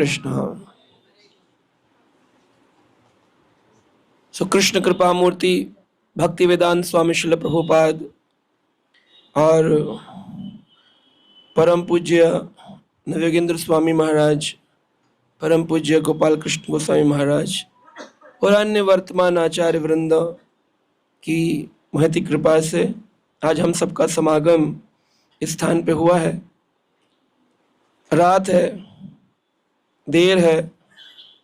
कृष्ण। सो कृष्ण कृपा मूर्ति भक्ति वेदांत स्वामी श्रील प्रभुपाद और परम पूज्य नवयोगेंद्र स्वामी महाराज, परम पूज्य गोपाल कृष्ण गोस्वामी महाराज और अन्य वर्तमान आचार्य वृंद की महती कृपा से आज हम सबका समागम इस स्थान पे हुआ है। रात है, देर है,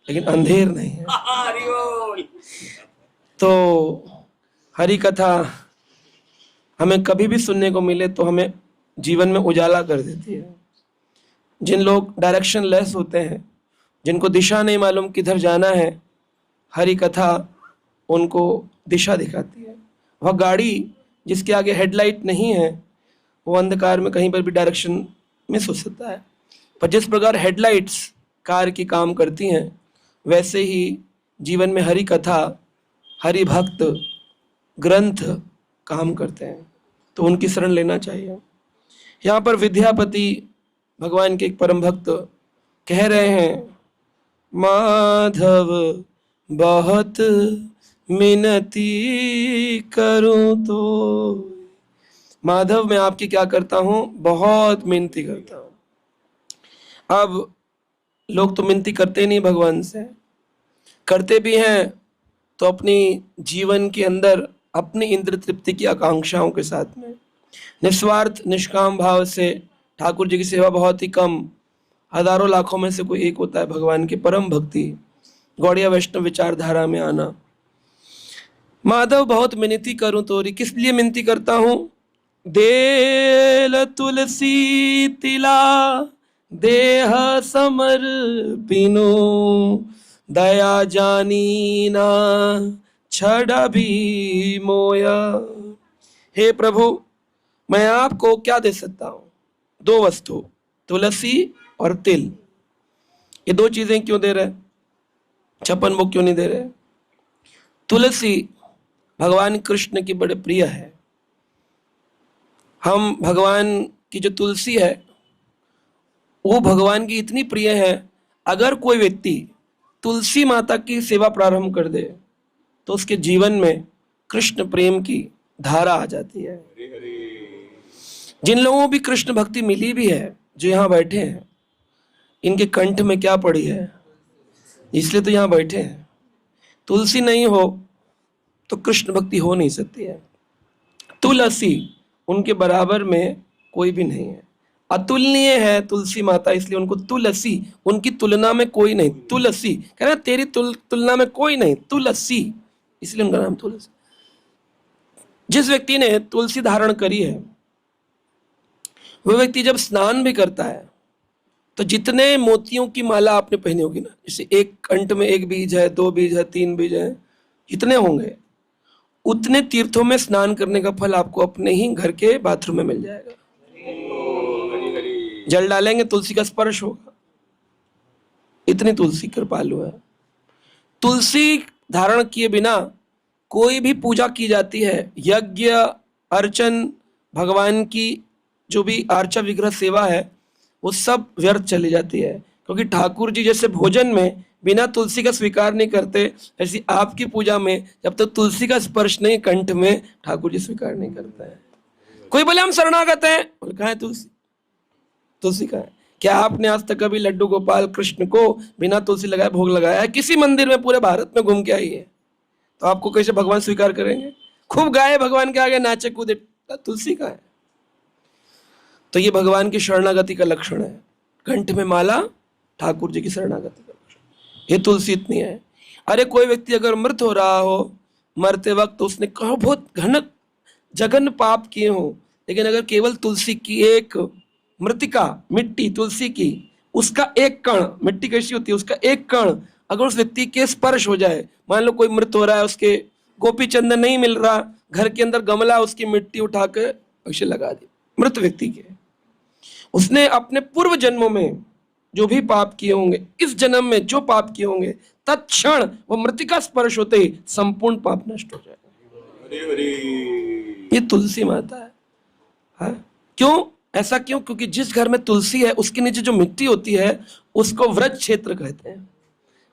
लेकिन अंधेर नहीं है। तो हरि कथा हमें कभी भी सुनने को मिले तो हमें जीवन में उजाला कर देती है। जिन लोग डायरेक्शन लेस होते हैं, जिनको दिशा नहीं मालूम किधर जाना है, हरि कथा उनको दिशा दिखाती है। वह गाड़ी जिसके आगे हेडलाइट नहीं है वो अंधकार में कहीं पर भी डायरेक्शन मिस हो सकता है, पर जिस प्रकार हेडलाइट्स कार की काम करती हैं वैसे ही जीवन में हरि कथा, हरि भक्त, ग्रंथ काम करते हैं, तो उनकी शरण लेना चाहिए। यहाँ पर विद्यापति भगवान के एक परम भक्त कह रहे हैं, माधव बहुत मिनती करूं तो। माधव मैं आपकी क्या करता हूं, बहुत मिनती करता हूं। अब लोग तो मिनती करते नहीं भगवान से, करते भी हैं तो अपनी जीवन के अंदर अपनी इंद्र तृप्ति की आकांक्षाओं के साथ में निस्वार्थ निष्काम भाव से ठाकुर जी की सेवा बहुत ही कम, हजारों लाखों में से कोई एक होता है भगवान की परम भक्ति, गौड़िया वैष्णव विचारधारा में आना। माधव बहुत मिनती करूं तोरी, किस लिए मिनती करता हूं, देल तुलसी तिला देह समर पिनो, दया जानी ना छड़ा भी मोया। हे प्रभु, मैं आपको क्या दे सकता हूं, दो वस्तु, तुलसी और तिल। ये दो चीजें क्यों दे रहे, छप्पन भोग क्यों नहीं दे रहे। तुलसी भगवान कृष्ण की बड़े प्रिय है। हम भगवान की जो तुलसी है वो भगवान की इतनी प्रिय है, अगर कोई व्यक्ति तुलसी माता की सेवा प्रारंभ कर दे तो उसके जीवन में कृष्ण प्रेम की धारा आ जाती है। जिन लोगों को भी कृष्ण भक्ति मिली भी है, जो यहाँ बैठे हैं, इनके कंठ में क्या पड़ी है, इसलिए तो यहाँ बैठे हैं। तुलसी नहीं हो तो कृष्ण भक्ति हो नहीं सकती है। तुलसी उनके बराबर में कोई भी नहीं है, अतुलनीय है तुलसी माता, इसलिए उनको तुलसी, उनकी तुलना में कोई नहीं। तुलसी कह रहे तेरी तुलना में कोई नहीं, तुलसी, इसलिए उनका नाम तुलसी। जिस व्यक्ति ने तुलसी धारण करी है वह व्यक्ति जब स्नान भी करता है तो जितने मोतियों की माला आपने पहनी होगी ना, जैसे एक कंठ में एक बीज है, दो बीज है, तीन बीज है, जितने होंगे उतने तीर्थों में स्नान करने का फल आपको अपने ही घर के बाथरूम में मिल जाएगा। जल डालेंगे तुलसी का स्पर्श होगा, इतनी तुलसी कृपालु है। तुलसी धारण किए बिना कोई भी पूजा की जाती है, यज्ञ अर्चन, भगवान की जो भी अर्चा विग्रह सेवा है वो सब व्यर्थ चली जाती है, क्योंकि ठाकुर जी जैसे भोजन में बिना तुलसी का स्वीकार नहीं करते, ऐसी आपकी पूजा में जब तक तुलसी का स्पर्श नहीं कंठ में, ठाकुर जी स्वीकार नहीं करता है। कोई बोले हम शरणागत हैं, बोले कहाँ है तुलसी, तुलसी कहाँ है। क्या आपने आज तक कभी लड्डू गोपाल कृष्ण को बिना तुलसी लगाए भोग लगाया है? किसी मंदिर में पूरे भारत में घूम के आइए, तो आपको कैसे भगवान स्वीकार करेंगे। खूब गाए भगवान के आगे, नाचे कूदे, तुलसी का है। तो ये भगवान की शरणागति का लक्षण है, कंठ में माला ठाकुर जी की शरणागति का लक्षण। ये तुलसी इतनी है। अरे कोई व्यक्ति अगर मृत हो रहा हो, मरते वक्त उसने कहा बहुत घन जघन पाप किए हो, लेकिन अगर केवल तुलसी की एक मृतिका, मिट्टी तुलसी की, उसका एक कण, मिट्टी कैसी होती है, उसका एक कण अगर उस व्यक्ति के स्पर्श हो जाए, मान लो कोई मृत हो रहा है, उसके गोपी चंदन नहीं मिल रहा, घर के अंदर गमला, उसकी मिट्टी उठाकर अक्षय लगा दी मृत व्यक्ति के, उसने अपने पूर्व जन्मों में जो भी पाप किए होंगे, इस जन्म में जो पाप किए होंगे, तत्क्षण वो मृतिका स्पर्श होते ही संपूर्ण पाप नष्ट हो जाएगा। ये तुलसी माता है। हाँ? क्यों? ऐसा क्यों? क्योंकि जिस घर में तुलसी है उसके नीचे जो मिट्टी होती है उसको व्रज क्षेत्र कहते हैं।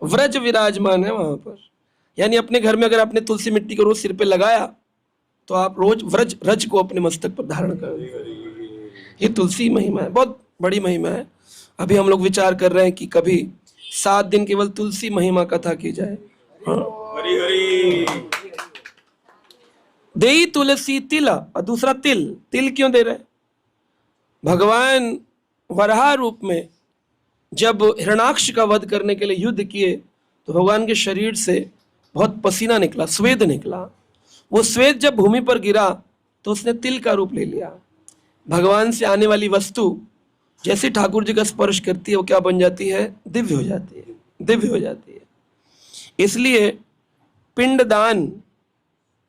व्रज विराजमान है वहां पर, यानी अपने घर में अगर आपने तुलसी मिट्टी को रोज सिर पे लगाया तो आप रोज व्रज रज को अपने मस्तक पर धारण कर। ये तुलसी महिमा है, बहुत बड़ी महिमा है। अभी हम लोग विचार कर रहे हैं कि कभी 7 दिन केवल तुलसी महिमा कथा की जाए। हाँ। हरि हरि। देई तुलसी तिल, और दूसरा तिल। तिल क्यों दे रहे? भगवान वराह रूप में जब हिरणाक्ष का वध करने के लिए युद्ध किए तो भगवान के शरीर से बहुत पसीना निकला, स्वेद निकला। वो स्वेद जब भूमि पर गिरा तो उसने तिल का रूप ले लिया। भगवान से आने वाली वस्तु जैसे ठाकुर जी का स्पर्श करती है वो क्या बन जाती है? दिव्य हो जाती है, दिव्य हो जाती है। इसलिए पिंडदान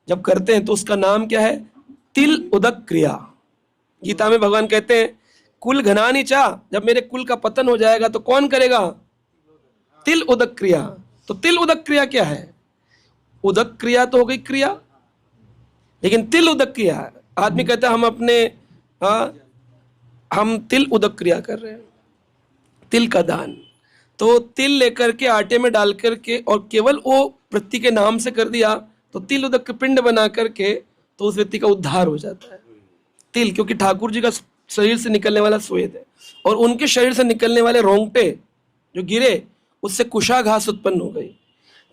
जब करते हैं तो उसका नाम क्या है? तिल उदक क्रिया। गीता में भगवान कहते हैं कुल घनानी चा, जब मेरे कुल का पतन हो जाएगा तो कौन करेगा? तिल उदक क्रिया। तो तिल उदक क्रिया क्या है? उदक क्रिया तो हो गई क्रिया, लेकिन तिल उदक क्रिया, आदमी कहता है हम अपने हम तिल उदक क्रिया कर रहे हैं, तिल का दान। तो तिल लेकर के आटे में डाल करके और केवल वो वृत्ति के नाम से कर दिया तो तिल उदक के पिंड बना करके तो उस व्यक्ति का उद्धार हो जाता है। तिल, क्योंकि ठाकुर जी का शरीर से निकलने वाला स्वेद है और उनके शरीर से निकलने वाले रोंगटे जो गिरे उससे कुशाघास उत्पन्न हो गई।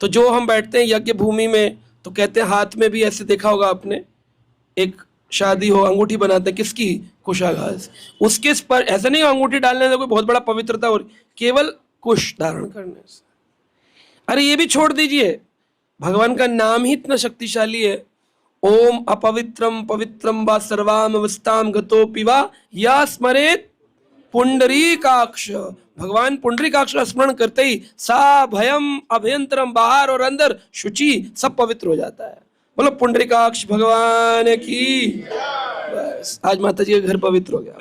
तो जो हम बैठते हैं यज्ञ भूमि में तो कहते हैं हाथ में भी ऐसे देखा होगा आपने, एक शादी हो अंगूठी बनाते हैं, किसकी? कुशाघास। उसके पर ऐसा नहीं अंगूठी डालने से कोई बहुत बड़ा पवित्रता हो, केवल कुश धारण करने से। अरे ये भी छोड़ दीजिए, भगवान का नाम ही इतना शक्तिशाली है। ओम अपवित्रम पवित्रम व सर्वाम अवस्थाम गतो पिवा या स्मरेत पुंडरीकाक्ष। भगवान पुंडरीकाक्ष का स्मरण करते ही सा भयम अभयंतरम, बाहर और अंदर शुचि सब पवित्र हो जाता है। बोलो पुंडरीकाक्ष भगवान की। बस आज माता जी का घर पवित्र हो गया।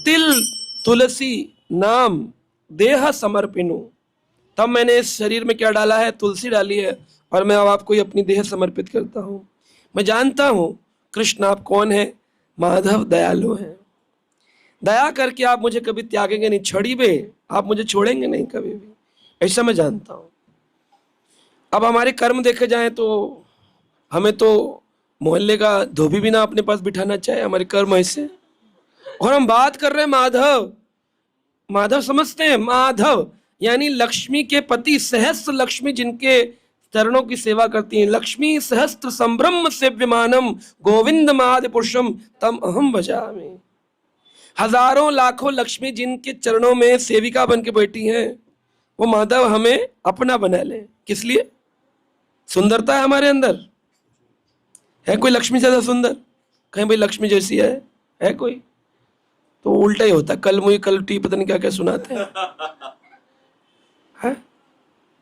तिल तुलसी नाम देह समर्पिनु। तब मैंने इस शरीर में क्या डाला है? तुलसी डाली है और मैं अब आपको अपनी देह समर्पित करता हूं। मैं जानता हूं कृष्ण आप कौन है? माधव दयालु हैं। दया करके आप मुझे कभी त्यागेंगे नहीं, छड़ीबे आप मुझे छोड़ेंगे नहीं कभी भी, ऐसा मैं जानता हूं। अब हमारे कर्म देखे जाएं तो हमें तो मोहल्ले का धोबी भी ना अपने पास बिठाना चाहिए, हमारे कर्म ऐसे। और हम बात कर रहे हैं माधव। माधव समझते हैं? माधव यानी लक्ष्मी के पति, सहस्त्र लक्ष्मी जिनके चरणों की सेवा करती हैं। लक्ष्मी सहस्त्र संभ्रम सेव्यमानम गोविंद माद पुरुषम तम अहम भजामि। हजारों लाखों लक्ष्मी जिनके चरणों में सेविका बन के बैठी हैं, वो माधव हमें अपना बना ले। किस लिए? सुंदरता है हमारे अंदर। है कोई लक्ष्मी ज्यादा सुंदर? कहीं भाई लक्ष्मी जैसी है कोई? तो उल्टा ही होता है। कल मुझे कल टी पता नहीं क्या क्या सुनाते हैं। है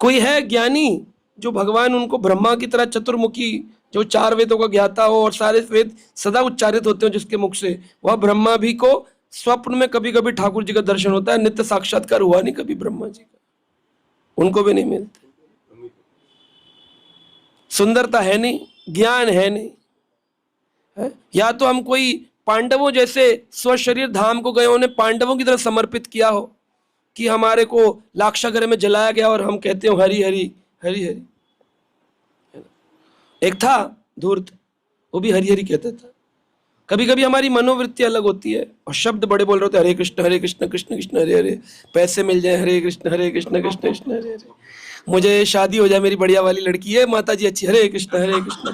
कोई है ज्ञानी जो भगवान उनको ब्रह्मा की तरह चतुर्मुखी, जो 4 वेदों का ज्ञाता हो और सारे वेद सदा उच्चारित होते हो जिसके मुख से, वह ब्रह्मा भी को स्वप्न में कभी कभी ठाकुर जी का दर्शन होता है। नित्य साक्षात्कार हुआ नहीं कभी ब्रह्मा जी का, उनको भी नहीं मिलते। सुंदरता है नहीं, ज्ञान है नहीं है? या तो हम कोई पांडवों जैसे स्वशरीर धाम को गए, उन्हें पांडवों की तरह समर्पित किया हो कि हमारे को लाक्षागृह में जलाया गया और हम कहते हो हरि हरि हरि हरि। एक था धूर्त, वो भी हरि हरि कहता था। कभी कभी हमारी मनोवृत्ति अलग होती है और शब्द बड़े बोल रहे होते हैं, हरे कृष्ण कृष्ण कृष्ण हरे हरे, पैसे मिल जाए हरे कृष्ण कृष्ण कृष्ण हरे हरे, मुझे शादी हो जाए मेरी बढ़िया वाली लड़की है, माता जी अच्छी, हरे कृष्ण कृष्ण कृष्ण।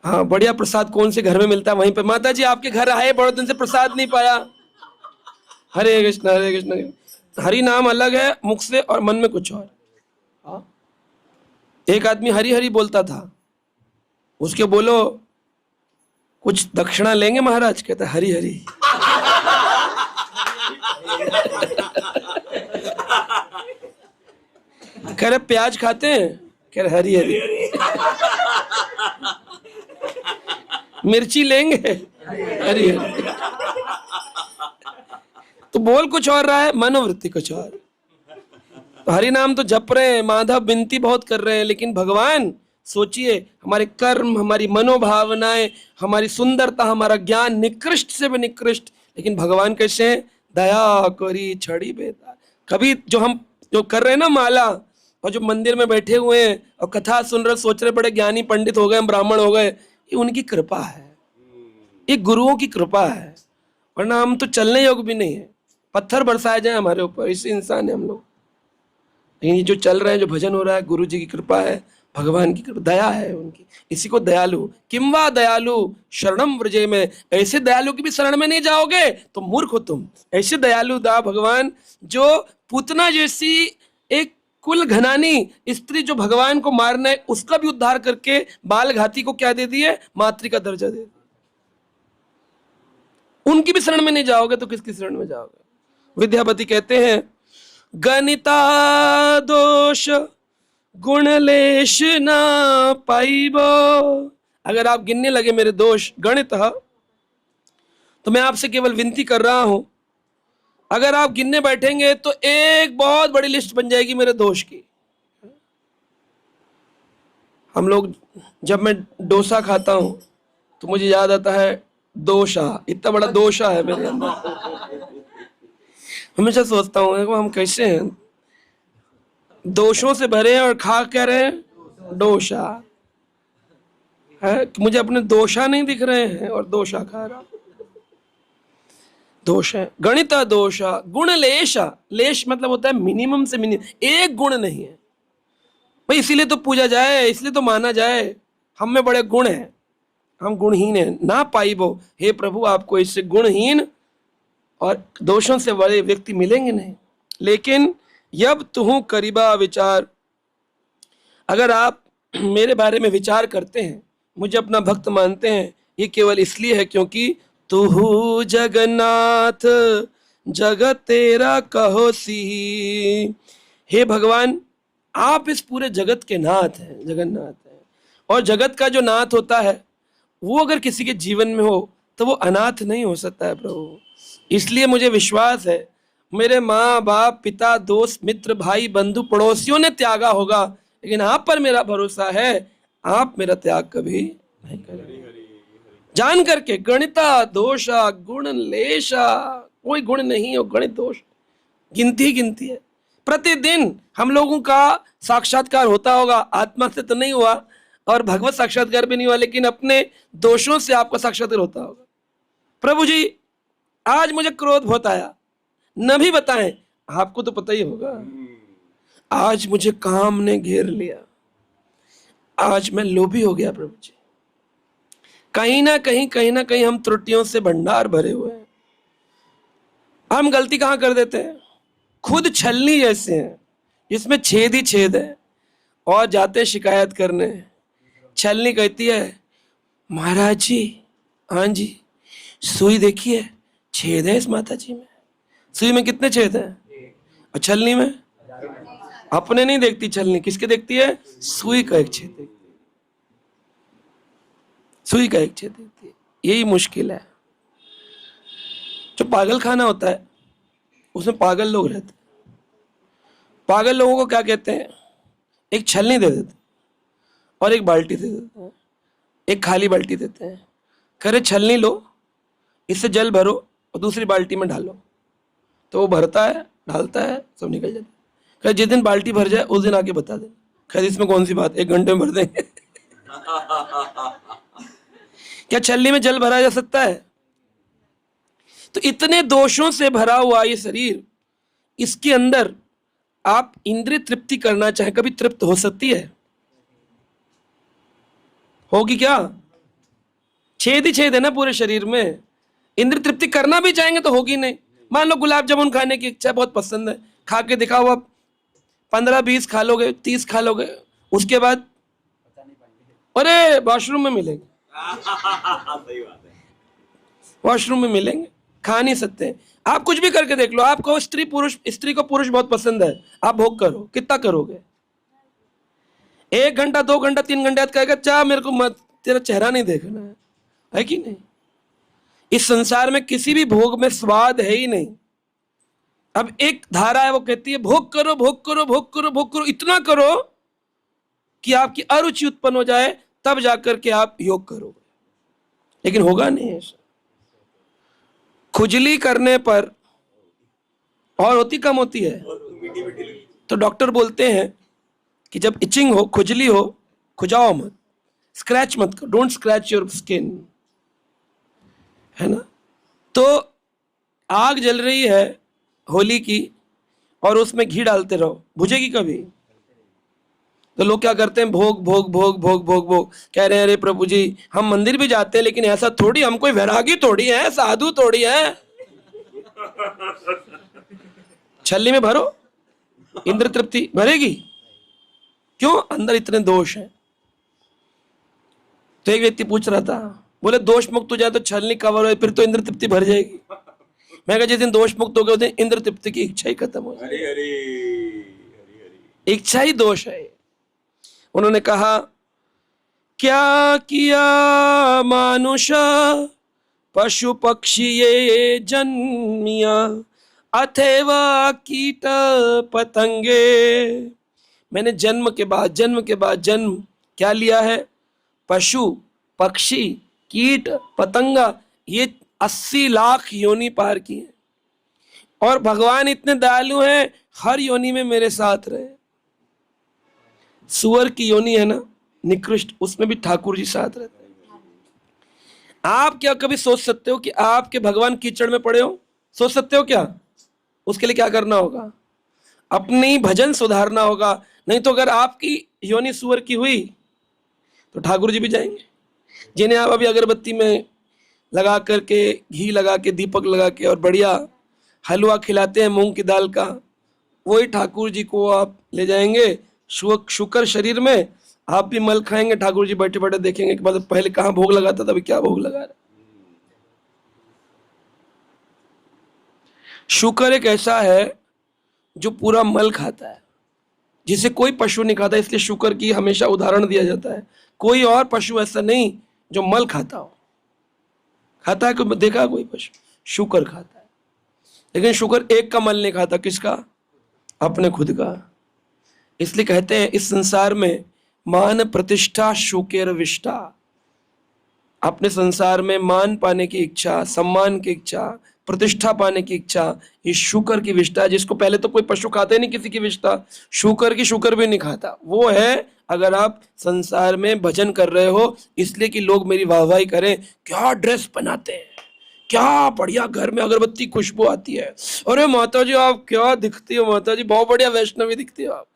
हाँ बढ़िया प्रसाद कौन से घर में मिलता है वहीं पे, माता जी आपके घर आए बड़े दिन से प्रसाद नहीं पाया, हरे कृष्ण। हरि नाम अलग है मुख से और मन में कुछ और। एक आदमी हरि हरि बोलता था, उसके बोलो कुछ दक्षिणा लेंगे महाराज? कहता हरि हरि। कह रहे प्याज खाते हैं? कह रहे हरि हरि। मिर्ची लेंगे? हरि हरि। तो बोल कुछ और रहा है, मनोवृत्ति कुछ और। तो हरि नाम तो जप रहे हैं, माधव विनती बहुत कर रहे हैं, लेकिन भगवान सोचिए, हमारे कर्म, हमारी मनोभावनाएं, हमारी सुंदरता, हमारा ज्ञान निकृष्ट से भी निकृष्ट, लेकिन भगवान कैसे हैं? दया करी छड़ी बेटा। कभी जो कर रहे हैं ना माला, और जो मंदिर में बैठे हुए हैं और कथा सुन रहे, सोच रहे बड़े ज्ञानी पंडित हो गए, ब्राह्मण हो गए, ये उनकी कृपा है, ये गुरुओं की कृपा है, वरना हम तो चलने योग्य भी नहीं है। पत्थर बरसाए जाए हमारे ऊपर, इसी इंसान है हम लोग। लेकिन ये जो चल रहे हैं, जो भजन हो रहा है, गुरु जी की कृपा है, भगवान की कृपा, दया है उनकी। इसी को दयालु, किंवा दयालु शरणम व्रजे में, ऐसे दयालु की भी शरण में नहीं जाओगे तो मूर्ख हो तुम। ऐसे दयालु दा भगवान, जो पूतना जैसी एक कुल घनानी स्त्री जो भगवान को मारना है, उसका भी उद्धार करके बाल घाती को क्या दे दिए? मातृ का दर्जा दे दिया। उनकी भी शरण में नहीं जाओगे तो किसकी शरण में जाओगे? विद्यापति कहते हैं, गणिता दोष गुणलेश ना पाइबो। अगर आप गिनने लगे मेरे दोष गणित, तो मैं आपसे केवल विनती कर रहा हूं, अगर आप गिनने बैठेंगे तो एक बहुत बड़ी लिस्ट बन जाएगी मेरे दोष की। हम लोग, जब मैं डोसा खाता हूं तो मुझे याद आता है दोषा, इतना बड़ा दोषा है मेरे अंदर। हमेशा सोचता हूँ देखो हम कैसे हैं, दोषों से भरे हैं और खा क्या रहे हैं? डोसा है। मुझे अपने दोषा नहीं दिख रहे हैं और दोषा खा रहा। दोष है, गणिता दोषा गुण लेशा। लेश मतलब होता है मिनिमम से मिनिमम, एक गुण नहीं है भाई, इसीलिए तो पूजा जाए, इसलिए तो माना जाए। हम में बड़े गुण हैं, हम गुणहीन हैं। ना पाइबो, हे प्रभु आपको इससे गुणहीन और दोषों से बड़े व्यक्ति मिलेंगे नहीं। लेकिन यब तुहु करीबा विचार, अगर आप मेरे बारे में विचार करते हैं, मुझे अपना भक्त मानते हैं, ये केवल इसलिए है क्योंकि तुहु जगन्नाथ जगत तेरा कहो सी। हे भगवान, आप इस पूरे जगत के नाथ हैं, जगन्नाथ हैं। और जगत का जो नाथ होता है वो अगर किसी के जीवन में हो तो वो अनाथ नहीं हो सकता है प्रभु। इसलिए मुझे विश्वास है, मेरे माँ बाप, पिता, दोस्त, मित्र, भाई, बंधु, पड़ोसियों ने त्यागा होगा, लेकिन आप पर मेरा भरोसा है, आप मेरा त्याग कभी नहीं करेंगे। जान करके गणिता दोषा गुण लेशा, कोई गुण नहीं हो, गणित दोष गिनती ही गिनती है। प्रतिदिन हम लोगों का साक्षात्कार होता होगा, आत्मा से तो नहीं हुआ और भगवत साक्षात्कार भी नहीं हुआ, लेकिन अपने दोषों से आपका साक्षात्कार होता होगा। प्रभु जी आज मुझे क्रोध बहुत आया, न भी बताएं, आपको तो पता ही होगा। आज मुझे काम ने घेर लिया, आज मैं लोभी हो गया। प्रभु जी कहीं ना कहीं हम त्रुटियों से भंडार भरे हुए हैं। हम गलती कहाँ कर देते हैं? खुद छलनी जैसे हैं जिसमें छेद ही छेद है, और जाते शिकायत करने। छलनी कहती है, महाराज जी, हाँ जी, सुई देखिए, छेद है इस माता जी में। सुई में कितने छेद हैं? और छलनी में? अपने नहीं देखती छलनी, किसके देखती है? सुई का एक छेद देखती है, सुई का एक छेद देखती है। यही मुश्किल है। जो पागल खाना होता है उसमें पागल लोग रहते हैं। पागल लोगों को क्या कहते हैं? एक छलनी दे देते और एक बाल्टी दे देते हैं, एक खाली बाल्टी देते हैं, कह रहे छलनी लो, इससे जल भरो और दूसरी बाल्टी में डालो। तो वो भरता है, डालता है, सब निकल जाता है। कह जिस दिन बाल्टी भर जाए उस दिन आके बता देना। खैर इसमें कौन सी बात, 1 घंटे में भर देंगे। क्या छलनी में जल भरा जा सकता है? तो इतने दोषों से भरा हुआ ये शरीर, इसके अंदर आप इंद्रिय तृप्ति करना चाहे, कभी तृप्त हो सकती है? होगी क्या? छेद ही छेद है ना पूरे शरीर में। इंद्रिय तृप्ति करना भी चाहेंगे तो होगी नहीं। मान लो गुलाब जामुन खाने की इच्छा बहुत पसंद है, खा के दिखाओ, आप 15-20 खा लोगे, 30 खा लोगे, उसके बाद अरे वॉशरूम में मिलेंगे। सही बात है, वॉशरूम में मिलेंगे, खा नहीं सकते। आप कुछ भी करके देख लो, आपको स्त्री को पुरुष बहुत पसंद है, आप भोग करो, कितना करोगे? 1 घंटा, 2 घंटा, 3 घंटे बाद कहेगा चाह मेरे को मत, तेरा चेहरा नहीं देखना है कि नहीं? इस संसार में किसी भी भोग में स्वाद है ही नहीं। अब एक धारा है, वो कहती है भोग करो, भोग करो, भोग करो, भोग करो, इतना करो कि आपकी अरुचि उत्पन्न हो जाए, तब जाकर के आप योग करोगे, लेकिन होगा नहीं ऐसा। खुजली करने पर और होती कम होती है, तो डॉक्टर बोलते हैं कि जब इचिंग हो, खुजली हो, खुजाओ मत, स्क्रैच मत करो, डोंट स्क्रैच योर स्किन, है ना। तो आग जल रही है होली की और उसमें घी डालते रहो, बुझेगी कभी? तो लोग क्या करते हैं, भोग भोग भोग भोग भोग भोग, कह रहे हैं अरे प्रभु जी हम मंदिर भी जाते हैं, लेकिन ऐसा थोड़ी, हम कोई वैरागी थोड़ी है, साधु थोड़ी है। छल्ली में भरो, इंद्र तृप्ति भरेगी? क्यों? अंदर इतने दोष हैं। तो एक व्यक्ति पूछ रहा था, बोले दोष मुक्त हो जाए तो छलनी कवर हो, फिर तो इंद्र तृप्ति भर जाएगी। मैं कहा जिस दिन दोष मुक्त हो गए उस दिन इंद्र तृप्ति की इच्छा ही खत्म हो जाएगी। इच्छा ही दोष है। उन्होंने कहा, क्या किया मानुष पशु पक्षी ये जन्मिया, अथवा कीट पतंगे। मैंने जन्म के बाद जन्म क्या लिया है? पशु पक्षी कीट पतंगा, ये 80 लाख योनि पार की है। और भगवान इतने दयालु हैं, हर योनि में मेरे साथ रहे। सुअर की योनि है ना निकृष्ट, उसमें भी ठाकुर जी साथ रहते हैं। आप क्या कभी सोच सकते हो कि आपके भगवान कीचड़ में पड़े हो? सोच सकते हो क्या? उसके लिए क्या करना होगा? अपनी भजन सुधारना होगा। नहीं तो अगर आपकी योनि सुअर की हुई तो ठाकुर जी भी जाएंगे, जिन्हें आप अभी अगरबत्ती में लगा करके, घी लगा के, दीपक लगा के और बढ़िया हलवा खिलाते हैं मूंग की दाल का, वही ठाकुर जी को आप ले जाएंगे शुक्र शरीर में। आप भी मल खाएंगे, ठाकुर जी बैठे बैठे देखेंगे कि मतलब पहले कहाँ भोग लगाता था, अभी क्या भोग लगा रहा। शुक्र एक ऐसा है जो पूरा मल खाता है, जिसे कोई पशु नहीं खाता, इसलिए शुक्र की हमेशा उदाहरण दिया जाता है। कोई और पशु ऐसा नहीं जो मल खाता हो। खाता है कोई? देखा कोई पशु? शुक्र खाता है। लेकिन शुक्र एक का मल नहीं खाता, किसका? अपने खुद का। इसलिए कहते हैं इस संसार में मान प्रतिष्ठा शुकेर विष्टा। अपने संसार में मान पाने की इच्छा, सम्मान की इच्छा, प्रतिष्ठा पाने की इच्छा, ये शुक्र की विष्ठा, जिसको पहले तो कोई पशु खाते नहीं किसी की विष्ठा, शुक्र की शुक्र भी नहीं खाता। वो है अगर आप संसार में भजन कर रहे हो इसलिए कि लोग मेरी वाहवाही करें, क्या ड्रेस बनाते हैं, क्या बढ़िया घर में अगरबत्ती खुशबू आती है, अरे माता जी आप क्या दिखती हो, माता जी बहुत बढ़िया वैष्णवी दिखती हो आप।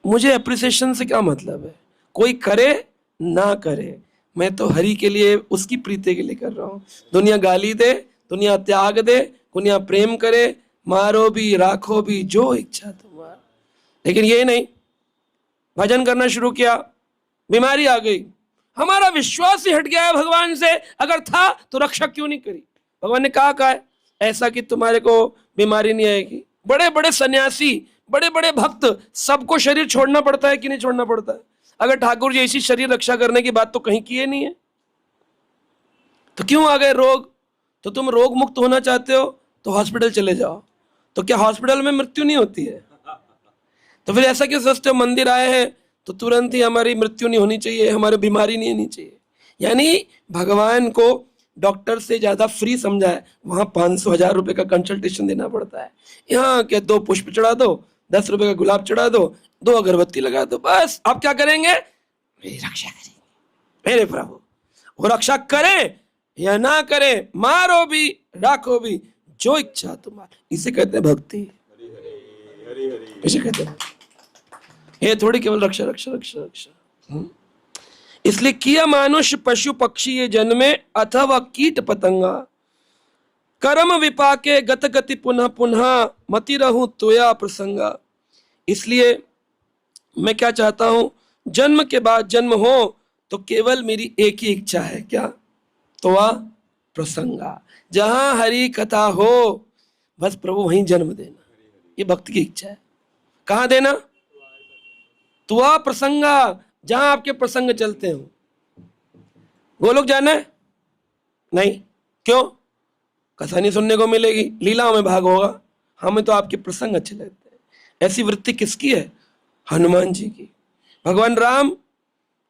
मुझे अप्रिसिएशन से क्या मतलब है? कोई करे ना करे, मैं तो हरि के लिए, उसकी प्रीति के लिए कर रहा हूँ। दुनिया गाली दे, दुनिया त्याग दे, दुनिया प्रेम करे, मारो भी राखो भी, जो इच्छा तुम्हारा। लेकिन ये नहीं, भजन करना शुरू किया, बीमारी आ गई, हमारा विश्वास ही हट गया है भगवान से। अगर था तो रक्षा क्यों नहीं करी? भगवान ने कहा है ऐसा कि तुम्हारे को बीमारी नहीं आएगी। बड़े बड़े सन्यासी, बड़े बड़े भक्त, सबको शरीर छोड़ना पड़ता है कि नहीं छोड़ना पड़ता है? अगर ठाकुर जी ऐसी शरीर रक्षा करने की बात तो कहीं किए नहीं है, तो क्यों आ गए रोग? तो तुम रोग मुक्त होना चाहते हो तो हॉस्पिटल चले जाओ। तो क्या हॉस्पिटल में मृत्यु नहीं होती है? तो फिर ऐसा क्यों सोचते हो मंदिर आए हैं तो तुरंत ही हमारी मृत्यु नहीं होनी चाहिए, हमारी बीमारी नहीं होनी चाहिए? यानी भगवान को डॉक्टर से ज्यादा फ्री समझा है। वहां 500-1000 रुपए का कंसल्टेशन देना पड़ता है। यहाँ के 2 पुष्प चढ़ा दो, 10 रुपए का गुलाब चढ़ा दो, 2 अगरबत्ती लगा दो, बस। आप क्या करेंगे? मेरी रक्षा करेंगे मेरे प्रभु। वो रक्षा करे या ना करे, मारो भी राखो भी, जो इच्छा तुम्हारी। इसे कहते हैं भक्ति, इसे कहते हैं। ये थोड़ी केवल रक्षा रक्षा रक्षा रक्षा। इसलिए किया मानुष पशु पक्षी ये जन्मे, अथवा कीट पतंगा, कर्म विपाके गत गति पुनः पुनः, मति रहूं तोया प्रसंगा। इसलिए मैं क्या चाहता हूं, जन्म के बाद जन्म हो तो केवल मेरी एक ही इच्छा है, क्या? तोया प्रसंगा, जहां हरि कथा हो बस प्रभु वहीं जन्म देना। ये भक्त की इच्छा है। कहां देना? तोया प्रसंगा, जहां आपके प्रसंग चलते हो। गोलोक जाना है? नहीं। क्यों? कथा नहीं सुनने को मिलेगी, लीलाओं में भाग होगा। हमें तो आपके प्रसंग अच्छे लगते हैं। ऐसी वृत्ति किसकी है? हनुमान जी की। भगवान राम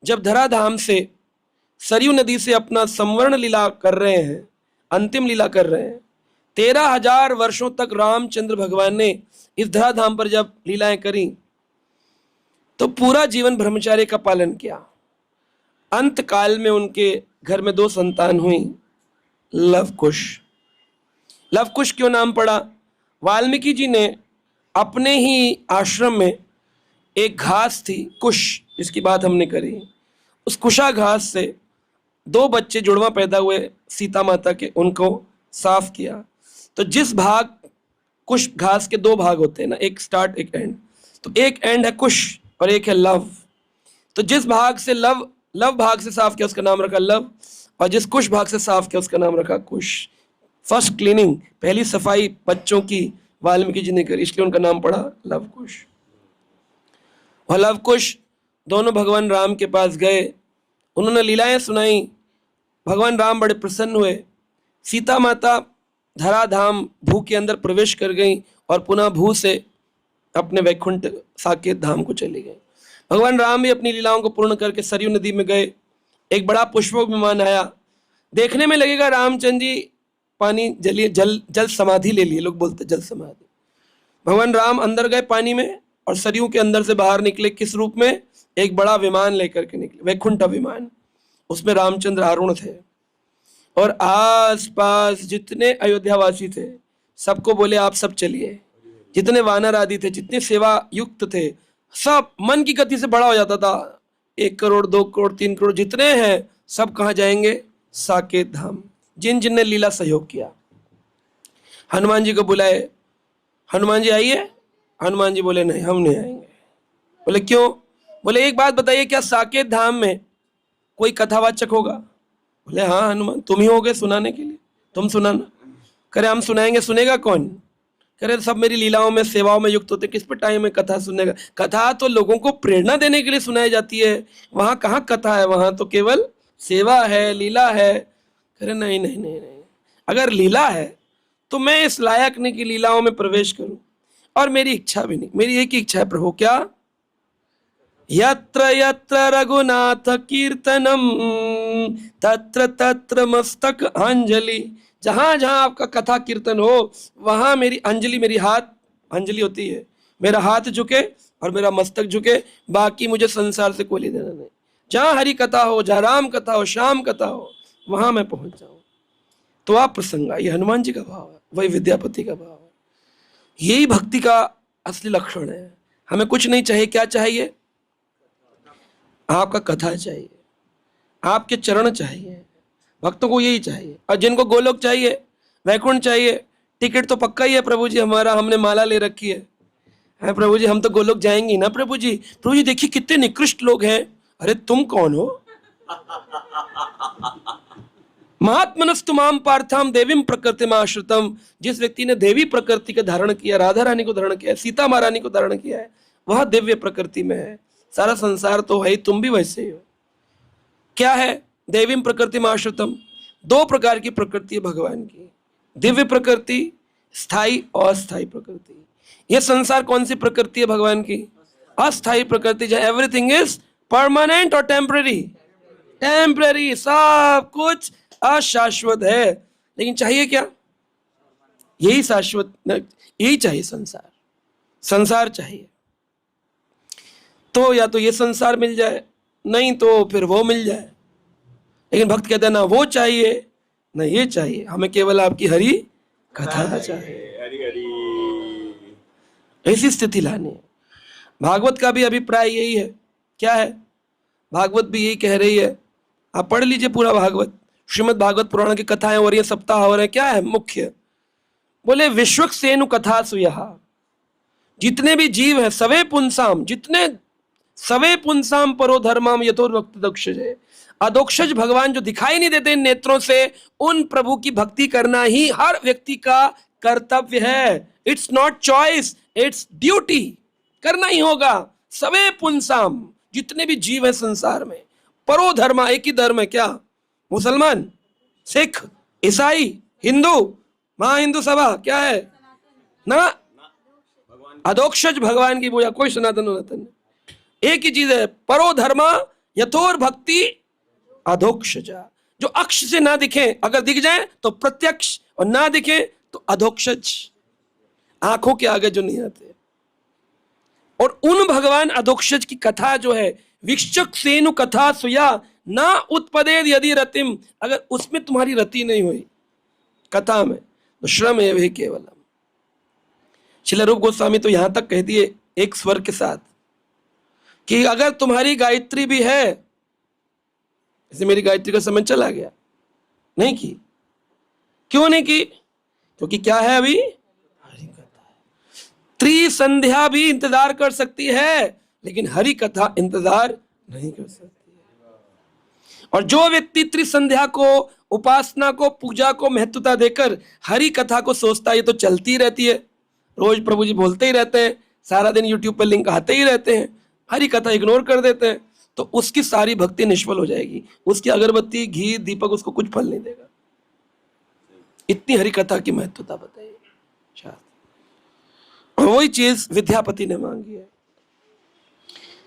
जब धराधाम से सरयू नदी से अपना संवर्ण लीला कर रहे हैं, अंतिम लीला कर रहे हैं, 13,000 वर्षों तक रामचंद्र भगवान ने इस धराधाम पर जब लीलाएं करी तो पूरा जीवन ब्रह्मचर्य का पालन किया। अंत काल में उनके घर में 2 संतान हुई, लव कुश। लव कुश क्यों नाम पड़ा? वाल्मीकि जी ने अपने ही आश्रम में एक घास थी कुश, जिसकी बात हमने करी, उस कुशा घास से 2 बच्चे जुड़वा पैदा हुए सीता माता के, उनको साफ किया। तो जिस भाग कुश घास के 2 भाग होते हैं ना, एक स्टार्ट एक एंड, तो एक एंड है कुश और एक है लव। तो जिस भाग से लव भाग से साफ किया उसका नाम रखा लव, और जिस कुश भाग से साफ किया उसका नाम रखा कुश। फर्स्ट क्लीनिंग, पहली सफाई बच्चों की वाल्मीकि जी ने करी, इसलिए उनका नाम पड़ा लव कुश। और लव कुश दोनों भगवान राम के पास गए, उन्होंने लीलाएं सुनाई, भगवान राम बड़े प्रसन्न हुए। सीता माता धराधाम भू के अंदर प्रवेश कर गई और पुनः भू से अपने वैकुंठ साकेत धाम को चली गई। भगवान राम भी अपनी लीलाओं को पूर्ण करके सरयू नदी में गए। एक बड़ा पुष्पक विमान आया, देखने में लगेगा रामचंद्र जी पानी जल समाधि ले लिए, लोग बोलते जल समाधि। भगवान राम अंदर गए पानी में और सरयू के अंदर से बाहर निकले, किस रूप में? एक बड़ा विमान लेकर के निकले, वैकुंठ विमान। उसमें रामचंद्र आरूढ़ थे और आसपास जितने अयोध्यावासी थे सबको बोले आप सब चलिए। जितने वानर आदि थे, जितने सेवा युक्त थे, सब मन की गति से बड़ा हो जाता था। 1 करोड़ 2 करोड़ 3 करोड़ जितने हैं सब कहाँ जाएंगे? साकेत धाम। जिन जिन ने लीला सहयोग किया, हनुमान जी को बुलाए, हनुमान जी आइए। हनुमान जी बोले नहीं, हम नहीं आएंगे। बोले क्यों? बोले एक बात बताइए, क्या साकेत धाम में कोई कथावाचक होगा? बोले हाँ हनुमान, तुम ही होगे सुनाने के लिए, तुम सुनाना। करे हम सुनाएंगे, सुनेगा कौन? करे सब मेरी लीलाओं में सेवाओं में युक्त होते, किस पर टाइम में कथा सुनेगा? कथा तो लोगों को प्रेरणा देने के लिए सुनाई जाती है, वहां कहाँ कथा है, वहां तो केवल सेवा है, लीला है। करे नहीं नहीं नहीं नहीं, अगर लीला है तो मैं इस लायक नहीं कि लीलाओं में प्रवेश करूं, और मेरी इच्छा भी नहीं। मेरी एक ही इच्छा है प्रभु, क्या? यत्र यत्र रघुनाथ कीर्तनम तत्र तत्र मस्तक अंजलि। जहां जहां आपका कथा कीर्तन हो वहां मेरी अंजलि, मेरी हाथ अंजलि होती है, मेरा हाथ झुके और मेरा मस्तक झुके, बाकी मुझे संसार से कोई लेना नहीं। जहां हरि कथा हो, जहां राम कथा हो, श्याम कथा हो, वहां मैं पहुंच जाऊं। तो आप प्रसंग, ये हनुमान जी का भाव है, वही विद्यापति का भाव है। यही भक्ति का असली लक्षण है। हमें कुछ नहीं चाहिए, क्या चाहिए? आपका कथा चाहिए, आपके चरण चाहिए, भक्तों को यही चाहिए। और जिनको गोलोक चाहिए, वैकुंठ चाहिए, टिकट तो पक्का ही है प्रभु जी हमारा, हमने माला ले रखी है प्रभु जी, हम तो गोलोक जाएंगे ना प्रभु जी। प्रभु जी देखिए कितने निकृष्ट लोग हैं। अरे तुम कौन हो? महात्मनस्तु माम पार्थाम देवीम प्रकृतिम आश्रितम। जिस व्यक्ति ने देवी प्रकृति का धारण किया, राधा रानी को धारण किया है, सीता महारानी को धारण किया है, वह दिव्य प्रकृति में है। सारा संसार तो है, तुम भी वैसे ही हो। क्या है? देवीम प्रकृति में आश्रितम। 2 प्रकार की प्रकृति है भगवान की, दिव्य प्रकृति, स्थायी और अस्थायी प्रकृति। यह संसार कौन सी प्रकृति है भगवान की? अस्थायी प्रकृति, जहां एवरीथिंग इज परमानेंट और टेम्पररी। टेम्पररी, सब कुछ अशाश्वत है, लेकिन चाहिए क्या? यही शाश्वत, यही चाहिए। संसार चाहिए तो या तो ये संसार मिल जाए, नहीं तो फिर वो मिल जाए। लेकिन भक्त कहते हैं ना वो चाहिए ना ये चाहिए, हमें केवल आपकी हरि कथा चाहिए। ऐसी स्थिति लानी है। भागवत का भी अभिप्राय यही है। क्या है? भागवत भी यही कह रही है। आप पढ़ लीजिए पूरा भागवत, श्रीमद् भागवत पुराण की कथाएं हो रही है, सप्ताह हो रहे हैं। क्या है मुख्य? बोले विश्वक्सेनु कथासु यहा। जितने भी जीव हैं, सवे पुंसाम, जितने सवे पुंसाम परो धर्माम यथोर्वक्त दक्षजे। अदोक्षज भगवान जो दिखाई नहीं देते इन नेत्रों से, उन प्रभु की भक्ति करना ही हर व्यक्ति का कर्तव्य है। It's not choice, it's duty. करना ही होगा। सवे पुंसाम, जितने भी जीव है संसार में, परो धर्मा, एक ही धर्म है। क्या? मुसलमान, सिख, ईसाई, हिंदू, महा हिंदू सभा, क्या है ना? अदोक्षज भगवान की पूजा, कोई सनातन वनातन नहीं। एक ही चीज है, परो धर्मा यथोर भक्ति अधोक्षजा। जो अक्ष से ना दिखे, अगर दिख जाए तो प्रत्यक्ष, और ना दिखे तो अधोक्षज, आंखों के आगे जो नहीं आते। और उन भगवान अधोक्षज की कथा जो है, विक्षक सेनु कथा सुया ना उत्पदेद यदि रतिम, अगर उसमें तुम्हारी रति नहीं हुई कथा में, तो श्रम एव ही केवलम। श्रील रूप गोस्वामी तो यहां तक कह दिए एक स्वर के साथ कि अगर तुम्हारी गायत्री भी है, जैसे मेरी गायत्री का समय चला गया, नहीं की, क्यों नहीं की? क्योंकि क्या है, अभी हरि कथा है। त्रिसंध्या भी इंतजार कर सकती है, लेकिन हरि कथा इंतजार नहीं कर सकती है। और जो व्यक्ति त्रिसंध्या को, उपासना को, पूजा को महत्वता देकर हरि कथा को सोचता है, ये तो चलती रहती है, रोज प्रभु जी बोलते ही रहते हैं, सारा दिन यूट्यूब पर लिंक आते ही रहते हैं, हरि कथा इग्नोर कर देते हैं, तो उसकी सारी भक्ति निष्फल हो जाएगी। उसकी अगरबत्ती, घी, दीपक उसको कुछ फल नहीं देगा। इतनी हरि कथा की महत्वता बताइए शास्त्र। और वही चीज विद्यापति ने मांगी है।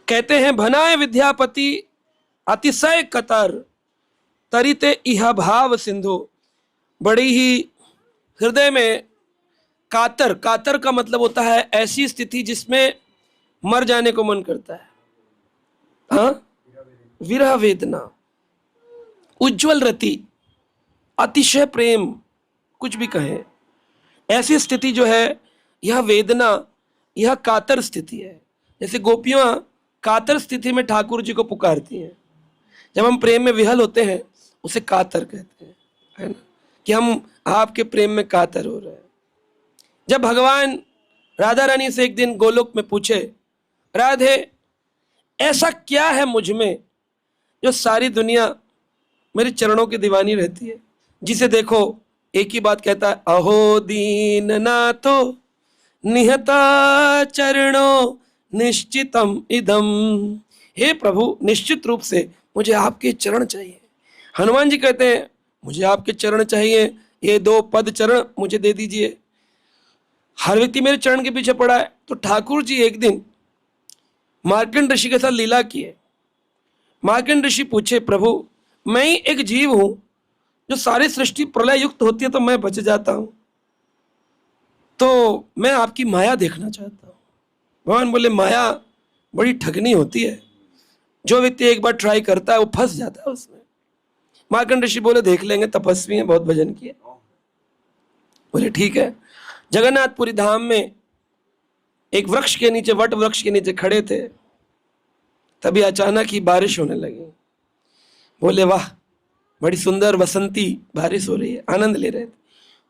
कहते हैं, भनाए विद्यापति अतिशय कतर, तरिते इह भाव सिंधु। बड़ी ही हृदय में कातर, कातर का मतलब होता है ऐसी स्थिति जिसमें मर जाने को मन करता है। हाँ, विरह वेदना, उज्जवल रति, अतिशय प्रेम, कुछ भी कहें, ऐसी स्थिति जो है, यह वेदना, यह कातर स्थिति है। जैसे गोपियां कातर स्थिति में ठाकुर जी को पुकारती हैं। जब हम प्रेम में विहल होते हैं, उसे कातर कहते हैं, है ना, कि हम आपके प्रेम में कातर हो रहे हैं। जब भगवान राधा रानी से एक दिन गोलोक में पूछे, राधे ऐसा क्या है मुझ में जो सारी दुनिया मेरे चरणों की दीवानी रहती है, जिसे देखो एक ही बात कहता है, अहो दीन नाथो निहता चरणों निश्चितम इदम। हे प्रभु, निश्चित रूप से मुझे आपके चरण चाहिए। हनुमान जी कहते हैं, मुझे आपके चरण चाहिए, ये 2 पद चरण मुझे दे दीजिए। हर व्यक्ति मेरे चरण के पीछे पड़ा है। तो ठाकुर जी एक दिन मार्कंड ऋषि के साथ लीला किए। मार्कंड ऋषि पूछे, प्रभु मैं ही एक जीव हूं जो सारी सृष्टि प्रलय युक्त होती है तो मैं बच जाता हूं, तो मैं आपकी माया देखना चाहता हूं। भगवान बोले, माया बड़ी ठगनी होती है, जो व्यक्ति एक बार ट्राई करता है वो फंस जाता है उसमें। मार्कंड ऋषि बोले, देख लेंगे, तपस्वी हैं, बहुत भजन किए। बोले ठीक है। जगन्नाथपुरी धाम में एक वृक्ष के नीचे, वट वृक्ष के नीचे खड़े थे, तभी अचानक ही बारिश होने लगी। बोले वाह, बड़ी सुंदर बसंती बारिश हो रही है, आनंद ले रहे थे।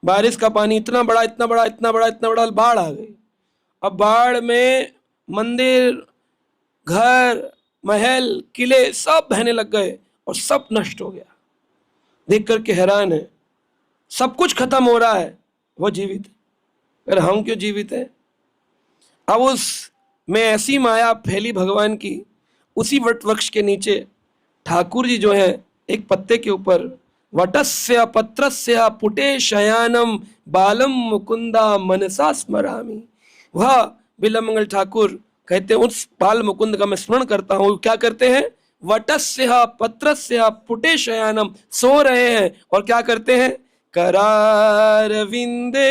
बारिश का पानी इतना बड़ा, इतना बड़ा, इतना बड़ा, इतना बड़ा, बाढ़ आ गई। अब बाढ़ में मंदिर, घर, महल, किले सब बहने लग गए और सब नष्ट हो गया। देख करके हैरान है, सब कुछ खत्म हो रहा है, वो जीवित है, पर हम क्यों जीवित है? अब उस में ऐसी माया फैली भगवान की, उसी वट वृक्ष के नीचे ठाकुर जी जो है, एक पत्ते के ऊपर, वटस्य पत्रस्य पुटे शयानम बालम मुकुंदा मनसा स्मरामि। वह बिल्वमंगल ठाकुर कहते हैं, उस बाल मुकुंद का मैं स्मरण करता हूँ। क्या करते हैं? वटस्य पत्रस्य पुटे शयानम, सो रहे हैं और क्या करते हैं? करारविंदे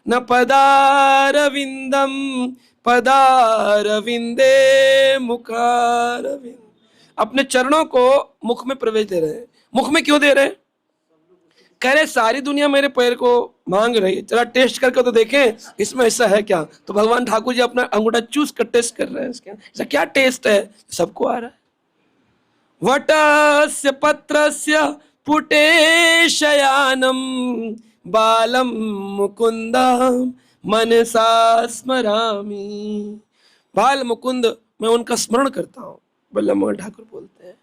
न पदारविंदम पदारविंदे मुखारविंद। अपने चरणों को मुख में प्रवेश दे रहे हैं। मुख में क्यों दे रहे हैं? कह रहे सारी दुनिया मेरे पैर को मांग रही है, चला टेस्ट करके तो देखें इसमें ऐसा है क्या। तो भगवान ठाकुर जी अपना अंगूठा चूस कर टेस्ट कर रहे हैं, इसके ऐसा क्या टेस्ट है, सबको आ रहा है। वटस्य पत्रस्य पुटे शयानम बालम मुकुंदम मनसा स्मरामि। बाल मुकुंद मैं उनका स्मरण करता हूँ, बिल्वमंगल ठाकुर बोलते हैं।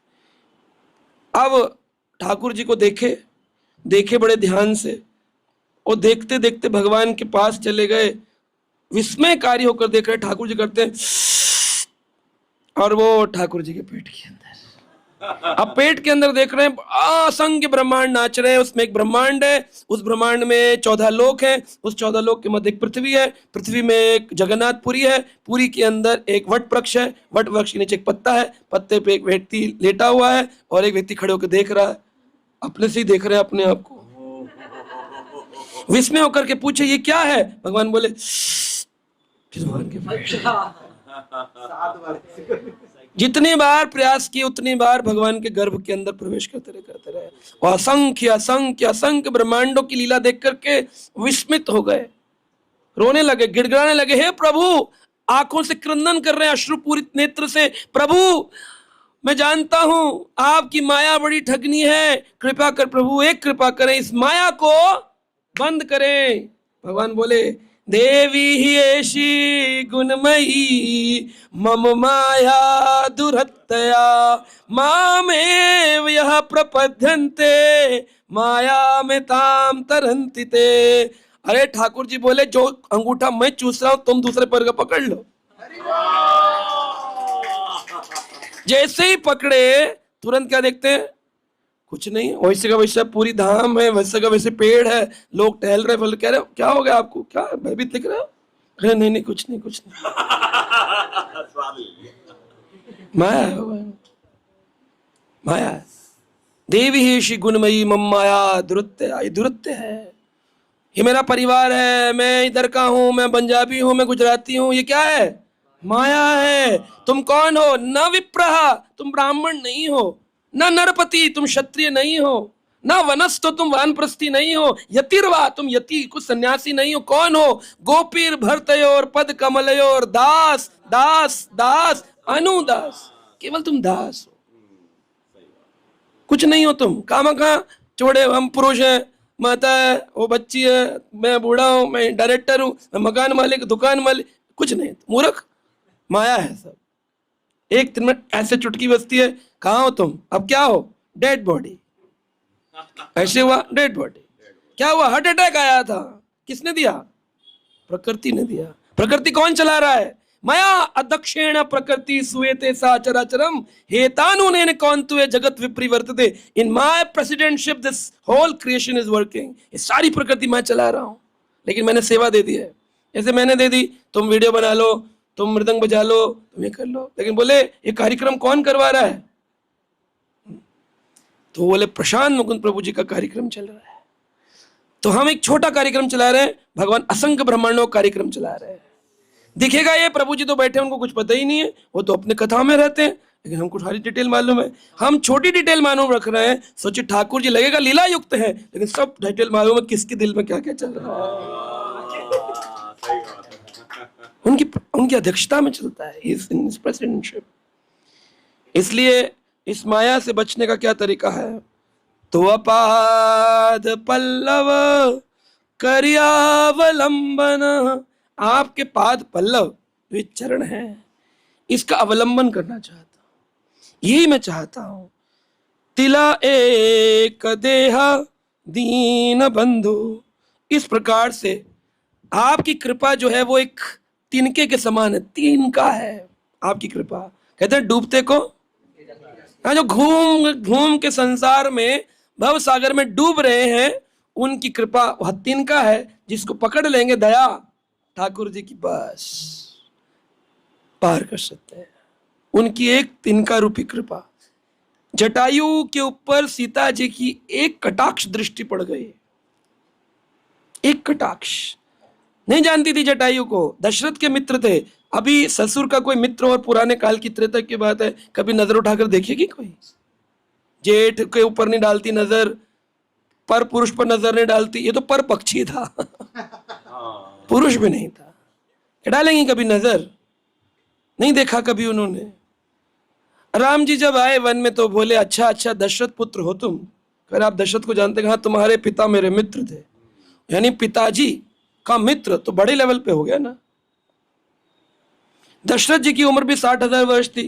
अब ठाकुर जी को देखे बड़े ध्यान से, और देखते देखते भगवान के पास चले गए, विस्मयकारी होकर देख रहे। ठाकुर जी करते हैं और वो ठाकुर जी के पेट के अंदर अब पेट के अंदर देख रहे हैं असंख्य ब्रह्मांड नाच रहे हैं, उसमें एक ब्रह्मांड है, उस ब्रह्मांड में 14 लोक हैं, उस 14 लोक के मध्य एक पृथ्वी है, पृथ्वी में एक जगन्नाथपुरी है, पुरी के अंदर एक वट वृक्ष है, वट वृक्ष के नीचे एक पत्ता है, पत्ते पे एक व्यक्ति लेटा हुआ है और एक व्यक्ति खड़े होकर देख रहा है, अपने से ही देख रहे हैं अपने आप को। विस्मय होकर के पूछे ये क्या है? भगवान बोले भगवान के जितनी बार प्रयास किए उतनी बार भगवान के गर्भ के अंदर प्रवेश करते रहे और असंख्य असंख्य असंख्य ब्रह्मांडों की लीला देख करके विस्मित हो गए, रोने लगे, गिड़गिड़ाने लगे, हे प्रभु, आंखों से क्रंदन कर रहे हैं अश्रुपूरित नेत्र से, प्रभु मैं जानता हूं आपकी माया बड़ी ठगनी है, कृपा कर प्रभु, एक कृपा करें, इस माया को बंद करें। भगवान बोले देवी ही ऐसी गुणमयी मम माया दुरत्तया मामेव यह प्रपद्यन्ते माया में ताम तरन्ति ते। अरे ठाकुर जी बोले जो अंगूठा मैं चूस रहा हूं तुम दूसरे पैर का पकड़ लो। जैसे ही पकड़े तुरंत क्या देखते हैं? कुछ नहीं, वैसे का वैसा पूरी धाम है, वैसे का वैसे पेड़ है, लोग टहल रहे, बोले कह रहे क्या हो गया आपको, क्या भयभीत दिख रहे हो? अरे नहीं नहीं कुछ नहीं कुछ नहीं। माया है, माया है। देवी ही श्री गुणमयी मम माया दुरत्य, ये दुरत्य है, ये मेरा परिवार है, मैं इधर का हूं, मैं पंजाबी हूं, मैं गुजराती हूं, ये क्या है? माया है। तुम कौन हो? न विप्रहा, तुम ब्राह्मण नहीं हो, न नरपति, तुम क्षत्रिय नहीं हो, न वनस्थो, तुम वानप्रस्थी नहीं हो, यतिर्वा, तुम यति कुछ सन्यासी नहीं हो। कौन हो? गोपीर भरतयोर पद कमलयोर दास दास दास अनुदास, केवल तुम दास हो, कुछ नहीं हो तुम। कामका छोड़े, हम पुरुष हैं, माता है, वो बच्ची है, मैं बूढ़ा हूं, मैं डायरेक्टर हूं, मैं मकान मालिक, दुकान मालिक, कुछ नहीं, मूर्ख, माया है सब। एक दिन में ऐसे चुटकी बजती है, कहाँ हो तुम? अब क्या हो? Dead body. ऐसे हुआ डेड बॉडी। क्या हुआ? हार्ट अटैक आया था। किसने दिया? प्रकृति ने दिया। प्रकृति कौन चला रहा है? माया अदक्षेण प्रकृति सुएते सा चराचरम हेतानुनेन कौन्तुये जगत विपरिवर्तते। In my presidentship this whole creation is working. ये सारी प्रकृति मैं चला रहा हूं, लेकिन मैंने सेवा दे दी है। ऐसे मैंने दे दी, तुम वीडियो बना लो, तुम मृदंग बजा लो, तुम ये कर लो, लेकिन बोले ये कार्यक्रम कौन करवा रहा है? तो बोले प्रशांत मुकुंद प्रभु जी का कार्यक्रम चल रहा है। तो हम एक छोटा कार्यक्रम चला रहे हैं, भगवान असंख्य ब्रह्मांडों का कार्यक्रम चला रहे हैं। दिखेगा ये प्रभु जी तो बैठे, उनको कुछ पता ही नहीं है, वो तो अपने कथा में रहते हैं, लेकिन हमको सारी डिटेल मालूम है। हम छोटी डिटेल मालूम रख रहे हैं, सोचिए ठाकुर जी लगेगा लीला युक्त है, लेकिन सब डिटेल मालूम है किसके दिल में क्या क्या चल रहा है। उनकी अध्यक्षता में चलता है इस प्रेसिडेंटशिप। इसलिए इस माया से बचने का क्या तरीका है? तो अपाद पल्लव करियावलंबन, आपके पाद पल्लव ये चरण है, इसका अवलंबन करना चाहता हूं, यही मैं चाहता हूं। तिला एक देहा दीन बंधु, इस प्रकार से आपकी कृपा जो है वो एक तिनके के समान है, तिनका है आपकी कृपा। कहते हैं डूबते को, जो घूम घूम के संसार में भव सागर में डूब रहे हैं, उनकी कृपा वह तिनका है, जिसको पकड़ लेंगे दया ठाकुर जी की, बस पार कर सकते हैं। उनकी एक तिनका रूपी कृपा। जटायु के ऊपर सीता जी की एक कटाक्ष दृष्टि पड़ गई, एक कटाक्ष। नहीं जानती थी जटायु को, दशरथ के मित्र थे। अभी ससुर का कोई मित्र और पुराने काल की त्रेता की बात है, कभी नजर उठाकर देखेगी कोई? जेठ के ऊपर नहीं डालती नजर, पर पुरुष पर नजर नहीं डालती, ये तो पर पक्षी था पुरुष भी नहीं था, डालेंगी कभी नजर? नहीं देखा कभी उन्होंने। राम जी जब आए वन में तो बोले अच्छा अच्छा दशरथ पुत्र हो तुम। फिर आप दशरथ को जानते? हाँ, तुम्हारे पिता मेरे मित्र थे। यानी पिताजी का मित्र तो बड़े लेवल पे हो गया ना। दशरथ जी की उम्र भी 60,000 वर्ष थी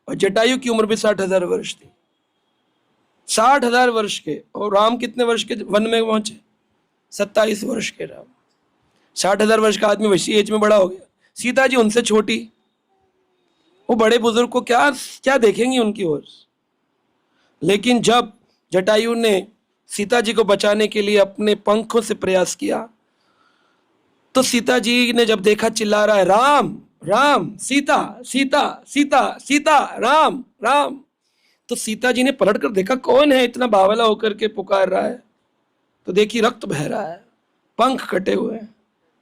और जटायु की उम्र भी 60,000 वर्ष थी। 60,000 वर्ष के, और राम कितने वर्ष के वन में पहुंचे? 27 वर्ष के राम। 60,000 वर्ष का आदमी वैसी एज में बड़ा हो गया। सीता जी उनसे छोटी, वो बड़े बुजुर्ग को क्या क्या देखेंगी उनकी ओर। लेकिन जब जटायु ने सीता जी को बचाने के लिए अपने पंखों से प्रयास किया, तो सीता जी ने जब देखा चिल्ला रहा है राम राम, सीता सीता सीता सीता, राम राम, तो सीता जी ने पलट कर देखा कौन है इतना बावला होकर के पुकार रहा है, तो देखी रक्त बह रहा है, पंख कटे हुए हैं।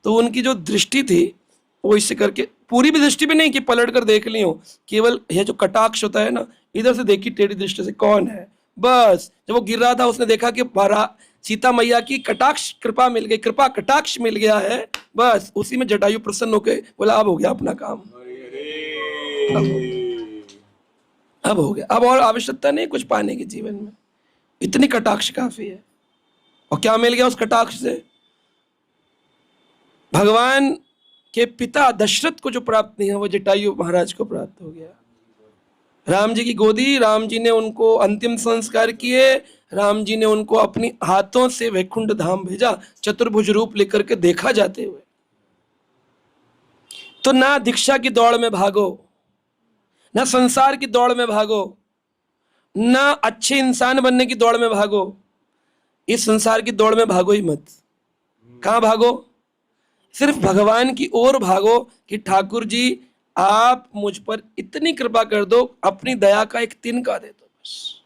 तो उनकी जो दृष्टि थी वो इससे करके, पूरी भी दृष्टि भी नहीं कि पलट कर देख ली हो, केवल यह जो कटाक्ष होता है ना, इधर से देखी टेढ़ी दृष्टि से कौन है, बस जब वो गिर रहा था उसने देखा कि सीता मैया की कटाक्ष कृपा मिल गई, कृपा कटाक्ष मिल गया है, बस उसी में जटायु प्रसन्न होकर बोला अब हो गया अपना काम, अब हो गया, अब और आवश्यकता नहीं कुछ पाने की जीवन में, इतनी कटाक्ष काफी है। और क्या मिल गया उस कटाक्ष से? भगवान के पिता दशरथ को जो प्राप्त नहीं है वो जटायु महाराज को प्राप्त हो गया। राम जी की गोदी, राम जी ने उनको अंतिम संस्कार किए, राम जी ने उनको अपनी हाथों से वैकुंठ धाम भेजा, चतुर्भुज रूप लेकर के देखा जाते हुए। तो ना दीक्षा की दौड़ में भागो, ना संसार की दौड़ में भागो, ना अच्छे इंसान बनने की दौड़ में भागो, इस संसार की दौड़ में भागो ही मत। कहां भागो? सिर्फ भगवान की ओर भागो कि ठाकुर जी आप मुझ पर इतनी कृपा कर दो, अपनी दया का एक तिनका दे दो बस,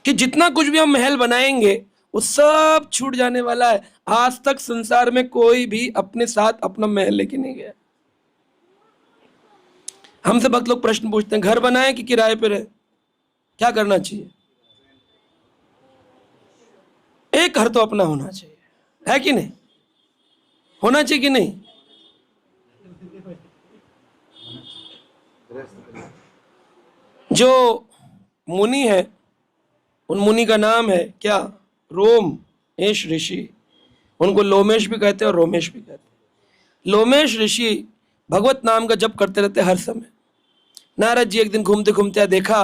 कि जितना कुछ भी हम महल बनाएंगे वो सब छूट जाने वाला है। आज तक संसार में कोई भी अपने साथ अपना महल लेके नहीं गया। हमसे भक्त लोग प्रश्न पूछते हैं घर बनाए कि किराए पे रहे, क्या करना चाहिए? एक घर तो अपना होना चाहिए, है कि नहीं? होना चाहिए कि नहीं? जो मुनि है, उन मुनि का नाम है क्या? रोमेश ऋषि। उनको लोमेश भी कहते हैं और रोमेश भी कहते हैं। लोमेश ऋषि भगवत नाम का जप करते रहते हर समय। नारद जी एक दिन घूमते घूमते देखा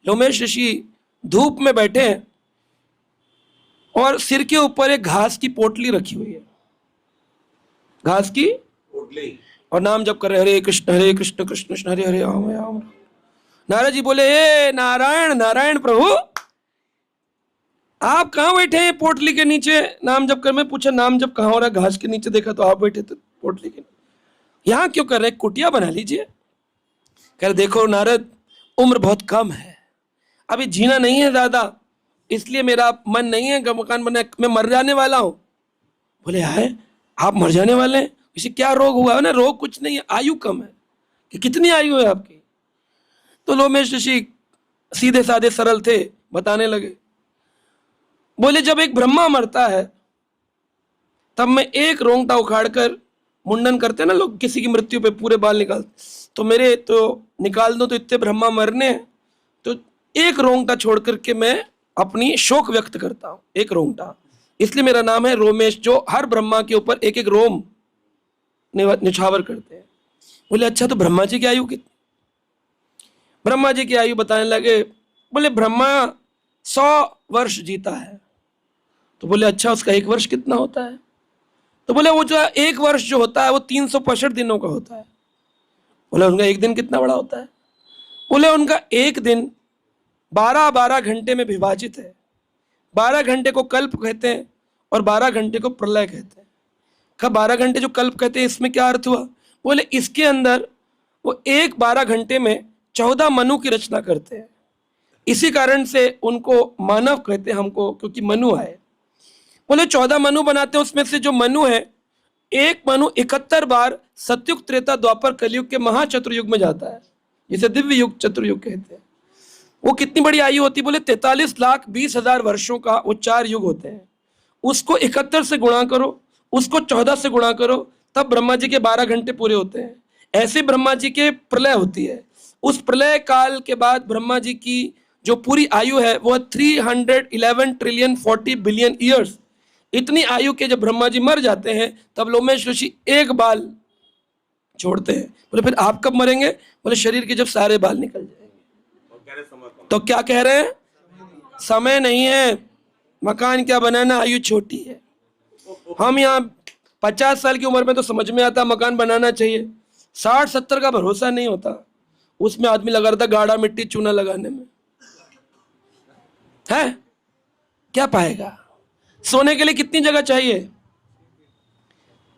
लोमेश ऋषि धूप में बैठे हैं और सिर के ऊपर एक घास की पोटली रखी हुई है, घास की पोटली, और नाम जप कर रहे हरे कृष्ण कृष्ण कृष्ण हरे हरे राम राम। नारद जी बोले हे नारायण नारायण प्रभु, आप कहाँ बैठे हैं पोटली के नीचे नाम जप कर? मैं पूछा नाम जप कहाँ हो रहा है? घास के नीचे देखा तो आप बैठे थे पोटली के नीचे। यहाँ क्यों कर रहे? कुटिया बना लीजिए। कह देखो नारद, उम्र बहुत कम है, अभी जीना नहीं है ज्यादा, इसलिए मेरा मन नहीं है मकान बना, मैं मर जाने वाला हूं। बोले है आप मर जाने वाले हैं? इसे क्या रोग हुआ है? ना रोग कुछ नहीं है, आयु कम है। कि कितनी आयु है आपकी? तो लोमेश ऋषि सीधे साधे सरल थे, बताने लगे। बोले जब एक ब्रह्मा मरता है तब मैं एक रोंगटा उखाड़कर, मुंडन करते हैं ना लोग किसी की मृत्यु पे पूरे बाल निकालते, तो मेरे तो निकाल दो, तो इतने ब्रह्मा मरने, तो एक रोंगटा छोड़ करके मैं अपनी शोक व्यक्त करता हूं, एक रोंगटा, इसलिए मेरा नाम है रोमेश, जो हर ब्रह्मा के ऊपर एक एक रोम निछावर करते हैं। बोले अच्छा तो ब्रह्मा जी की आयु कितनी? ब्रह्मा जी की आयु बताने लगे। बोले ब्रह्मा 100 वर्ष जीता है। तो बोले अच्छा उसका एक वर्ष कितना होता है? तो बोले वो जो एक वर्ष जो होता है वो 365 दिनों का होता है। बोले उनका एक दिन कितना बड़ा होता है? बोले उनका एक दिन 12-12 घंटे में विभाजित है। 12 घंटे को कल्प कहते हैं और 12 घंटे को प्रलय कहते हैं। कब 12 घंटे जो कल्प कहते हैं इसमें क्या अर्थ हुआ? बोले इसके अंदर वो एक 12 घंटे में 14 मनु की रचना करते हैं, इसी कारण से उनको मानव कहते हैं हमको, क्योंकि मनु आए। बोले 14 मनु बनाते हैं, उसमें से जो मनु है एक मनु 71 बार सतयुग त्रेता द्वापर कलयुग के महाचतुर्युग में जाता है, जिसे दिव्य युग चतुर्युग कहते हैं। वो कितनी बड़ी आयु होती? बोले 43,20,000 वर्षों का वो 4 युग होते हैं। उसको 71 से गुणा करो, उसको 14 से गुणा करो, तब ब्रह्मा जी के 12 घंटे पूरे होते हैं। ऐसे ब्रह्मा जी के प्रलय होती है। उस प्रलय काल के बाद ब्रह्मा जी की जो पूरी आयु है वो 311 ट्रिलियन 40 बिलियन ईयर्स। इतनी आयु के जब ब्रह्मा जी मर जाते हैं तब लोमेश ऋषि एक बाल छोड़ते हैं। बोले फिर आप कब मरेंगे? बोले शरीर के जब सारे बाल निकल जाएंगे। तो क्या कह रहे हैं? समय नहीं है, मकान क्या बनाना, आयु छोटी है। हम यहाँ 50 साल की उम्र में तो समझ में आता मकान बनाना चाहिए, 60-70 का भरोसा नहीं होता, उसमें आदमी लगा रहता गाढ़ा मिट्टी चूना लगाने में। है? क्या पाएगा? सोने के लिए कितनी जगह चाहिए?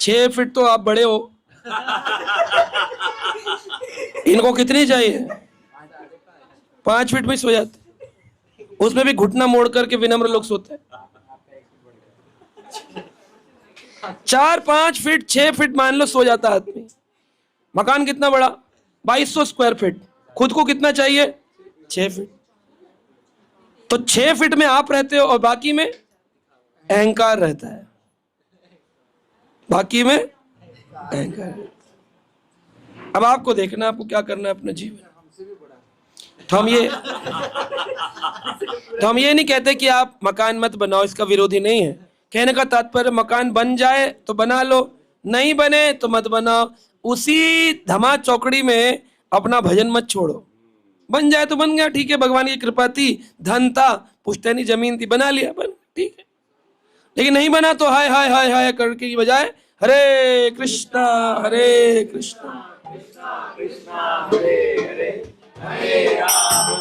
6 फीट तो आप बड़े हो, इनको कितनी चाहिए? 5 फीट में सो जाते, उसमें भी घुटना मोड़ करके विनम्र लोग सोते हैं। 4, 5 फीट, 6 फीट मान लो सो जाता आदमी। मकान कितना बड़ा? 2200 स्क्वायर फीट। खुद को कितना चाहिए? 6 फीट। तो 6 फीट में आप रहते हो और बाकी में अहंकार रहता है, बाकी में अहंकार। अब आपको देखना आपको क्या करना है अपने जीवन। तो हम ये नहीं कहते कि आप मकान मत बनाओ, इसका विरोधी नहीं है। कहने का तात्पर्य मकान बन जाए तो बना लो, नहीं बने तो मत बनाओ। उसी धमा चौकड़ी में अपना भजन मत छोड़ो। बन जाए तो बन गया, ठीक है, भगवान की कृपा थी, धन था, पुश्तैनी जमीन थी, बना लिया, बन, ठीक है। लेकिन नहीं बना तो हाय हाय हाय हाय करके की बजाय हरे कृष्णा कृष्णा कृष्णा हरे हरे, हरे राम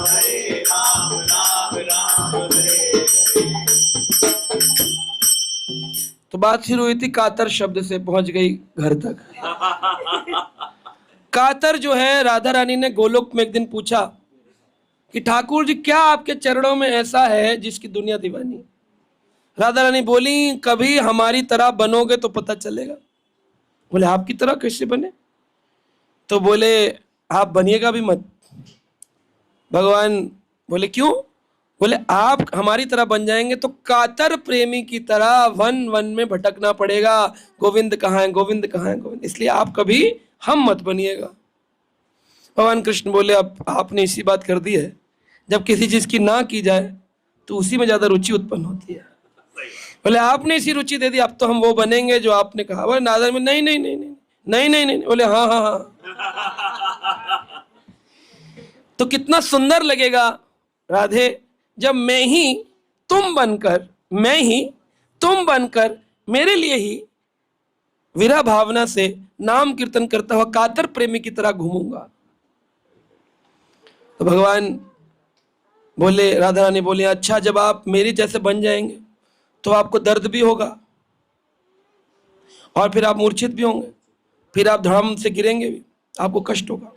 राम राम हरे। तो बात शुरू हुई थी कातर शब्द से, पहुंच गई घर तक। कातर जो है, राधा रानी ने गोलोक में एक दिन पूछा कि ठाकुर जी क्या आपके चरणों में ऐसा है जिसकी दुनिया दीवानी? राधा रानी बोली, कभी हमारी तरह बनोगे तो पता चलेगा। बोले आपकी तरह कैसे बने? तो बोले आप बनिएगा भी मत। भगवान बोले क्यों? बोले आप हमारी तरह बन जाएंगे तो कातर प्रेमी की तरह वन वन में भटकना पड़ेगा, गोविंद कहाँ है, गोविंद कहाँ है, गोविंद। इसलिए आप कभी हम मत बनिएगा। भगवान कृष्ण बोले अब आपने इसी बात कर दी है, जब किसी चीज की ना की जाए तो उसी में ज्यादा रुचि उत्पन्न होती है। बोले आपने इसी रुचि दे दी, अब तो हम वो बनेंगे जो आपने कहा। बोले नारद में नहीं नहीं नहीं नहीं नहीं नहीं नहीं। बोले हाँ हाँ हाँ। तो कितना सुंदर लगेगा राधे, जब मैं ही तुम बनकर मेरे लिए ही विरह भावना से नाम कीर्तन करता हुआ कातर प्रेमी की तरह घूमूंगा। तो भगवान बोले, राधा रानी बोली अच्छा जब आप मेरी जैसे बन जाएंगे तो आपको दर्द भी होगा और फिर आप मूर्छित भी होंगे, फिर आप धड़म से गिरेंगे भी, आपको कष्ट होगा।